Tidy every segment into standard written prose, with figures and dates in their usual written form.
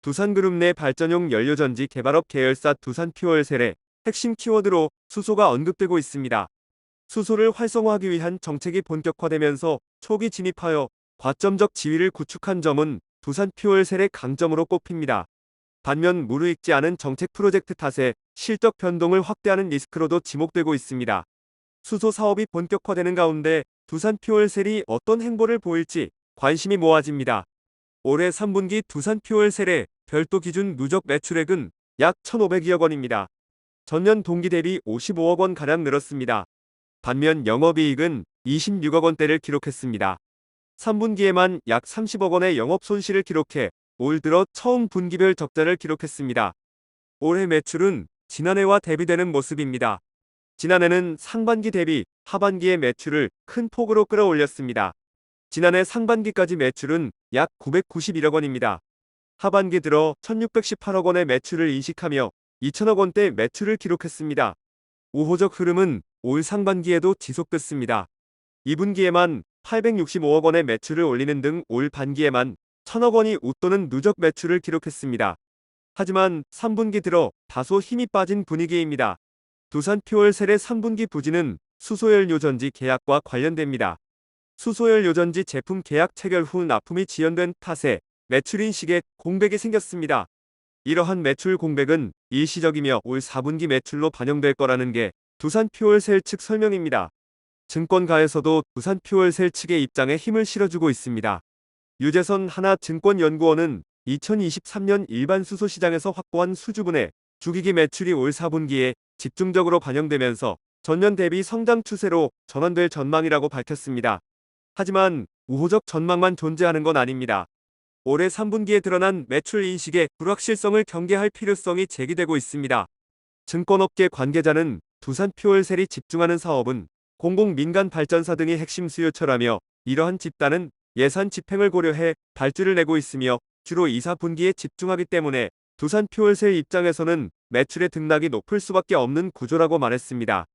두산그룹 내 발전용 연료전지 개발업 계열사 두산퓨얼셀의 핵심 키워드로 수소가 언급되고 있습니다. 수소를 활성화하기 위한 정책이 본격화되면서 초기 진입하여 과점적 지위를 구축한 점은 두산퓨얼셀의 강점으로 꼽힙니다. 반면 무르익지 않은 정책 프로젝트 탓에 실적 변동을 확대하는 리스크로도 지목되고 있습니다. 수소 사업이 본격화되는 가운데 두산퓨얼셀이 어떤 행보를 보일지 관심이 모아집니다. 올해 3분기 두산퓨얼셀의 별도 기준 누적 매출액은 약 1,500억 원입니다. 전년 동기 대비 55억 원가량 늘었습니다. 반면 영업이익은 26억 원대를 기록했습니다. 3분기에만 약 30억 원의 영업 손실을 기록해 올 들어 처음 분기별 적자를 기록했습니다. 올해 매출은 지난해와 대비되는 모습입니다. 지난해는 상반기 대비 하반기의 매출을 큰 폭으로 끌어올렸습니다. 지난해 상반기까지 매출은 약 991억 원입니다. 하반기 들어 1,618억 원의 매출을 인식하며 2천억 원대 매출을 기록했습니다. 우호적 흐름은 올 상반기에도 지속됐습니다. 2분기에만 865억 원의 매출을 올리는 등 올 반기에만 1,000억 원이 웃도는 누적 매출을 기록했습니다. 하지만 3분기 들어 다소 힘이 빠진 분위기입니다. 두산퓨얼셀의 3분기 부진은 수소연료전지 계약과 관련됩니다. 수소연료전지 제품 계약 체결 후 납품이 지연된 탓에 매출 인식에 공백이 생겼습니다. 이러한 매출 공백은 일시적이며 올 4분기 매출로 반영될 거라는 게 두산퓨얼셀 측 설명입니다. 증권가에서도 두산퓨얼셀 측의 입장에 힘을 실어주고 있습니다. 유재선 하나증권연구원은 2023년 일반 수소 시장에서 확보한 수주분의 주기기 매출이 올 4분기에 집중적으로 반영되면서 전년 대비 성장 추세로 전환될 전망이라고 밝혔습니다. 하지만 우호적 전망만 존재하는 건 아닙니다. 올해 3분기에 드러난 매출 인식의 불확실성을 경계할 필요성이 제기되고 있습니다. 증권업계 관계자는 두산퓨얼셀이 집중하는 사업은 공공 민간 발전사 등이 핵심 수요처라며 이러한 집단은 예산 집행을 고려해 발주를 내고 있으며 주로 2, 4분기에 집중하기 때문에 두산퓨얼셀 입장에서는 매출의 등락이 높을 수밖에 없는 구조라고 말했습니다.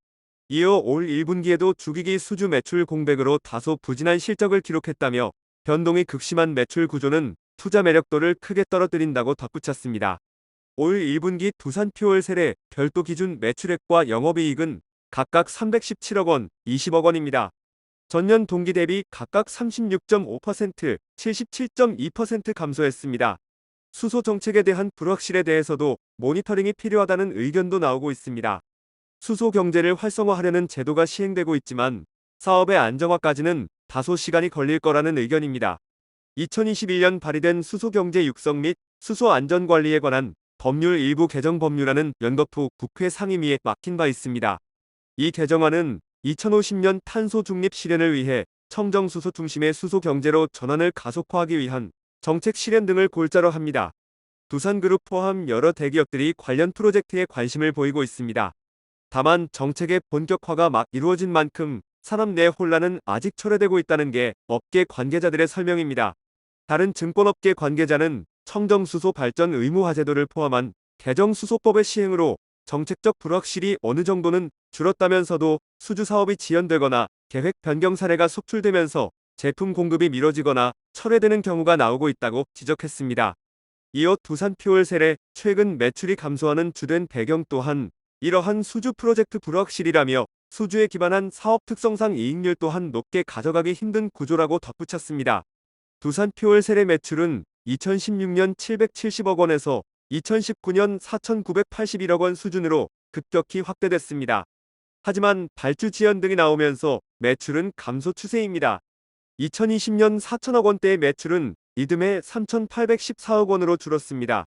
이어 올 1분기에도 주기기 수주 매출 공백으로 다소 부진한 실적을 기록했다며 변동이 극심한 매출 구조는 투자 매력도를 크게 떨어뜨린다고 덧붙였습니다. 올 1분기 두산퓨얼셀의 별도 기준 매출액과 영업이익은 각각 317억 원, 20억 원입니다. 전년 동기 대비 각각 36.5%, 77.2% 감소했습니다. 수소 정책에 대한 불확실에 대해서도 모니터링이 필요하다는 의견도 나오고 있습니다. 수소 경제를 활성화하려는 제도가 시행되고 있지만 사업의 안정화까지는 다소 시간이 걸릴 거라는 의견입니다. 2021년 발의된 수소경제 육성 및 수소 안전관리에 관한 법률 일부 개정 법률안은 연거푸 국회 상임위에 막힌 바 있습니다. 이 개정안은 2050년 탄소 중립 실현을 위해 청정수소 중심의 수소 경제로 전환을 가속화하기 위한 정책 실현 등을 골자로 합니다. 두산그룹 포함 여러 대기업들이 관련 프로젝트에 관심을 보이고 있습니다. 다만 정책의 본격화가 막 이루어진 만큼 산업 내 혼란은 아직 초래되고 있다는 게 업계 관계자들의 설명입니다. 다른 증권업계 관계자는 청정수소 발전 의무화 제도를 포함한 개정수소법의 시행으로 정책적 불확실이 어느 정도는 줄었다면서도 수주 사업이 지연되거나 계획 변경 사례가 속출되면서 제품 공급이 미뤄지거나 철회되는 경우가 나오고 있다고 지적했습니다. 이어 두산퓨얼셀의 최근 매출이 감소하는 주된 배경 또한 이러한 수주 프로젝트 불확실이라며 수주에 기반한 사업 특성상 이익률 또한 높게 가져가기 힘든 구조라고 덧붙였습니다. 두산퓨얼셀의 매출은 2016년 770억 원에서 2019년 4,981억 원 수준으로 급격히 확대됐습니다. 하지만 발주 지연 등이 나오면서 매출은 감소 추세입니다. 2020년 4천억 원대의 매출은 이듬해 3,814억 원으로 줄었습니다.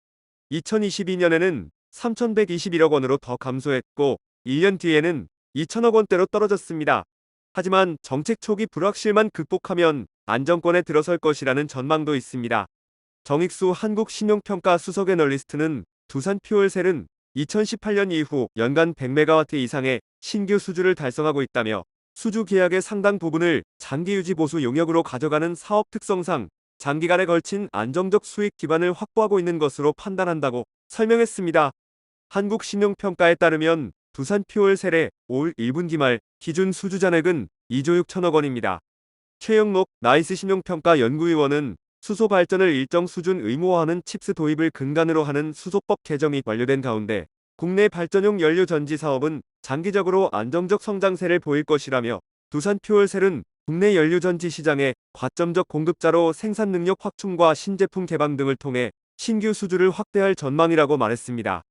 2022년에는 3,121억 원으로 더 감소했고 1년 뒤에는 2천억 원대로 떨어졌습니다. 하지만 정책 초기 불확실만 극복하면 안정권에 들어설 것이라는 전망도 있습니다. 정익수 한국신용평가 수석 애널리스트는 두산퓨얼셀은 2018년 이후 연간 100메가와트 이상의 신규 수주를 달성하고 있다며 수주 계약의 상당 부분을 장기 유지 보수 용역으로 가져가는 사업 특성상 장기간에 걸친 안정적 수익 기반을 확보하고 있는 것으로 판단한다고 설명했습니다. 한국신용평가에 따르면 두산퓨얼셀의 올 1분기 말 기준 수주 잔액은 2조 6천억 원입니다. 최영록 나이스신용평가 연구위원은 수소 발전을 일정 수준 의무화하는 칩스 도입을 근간으로 하는 수소법 개정이 완료된 가운데 국내 발전용 연료 전지 사업은 장기적으로 안정적 성장세를 보일 것이라며 두산퓨얼셀은 국내 연료전지 시장의 과점적 공급자로 생산 능력 확충과 신제품 개방 등을 통해 신규 수주를 확대할 전망이라고 말했습니다.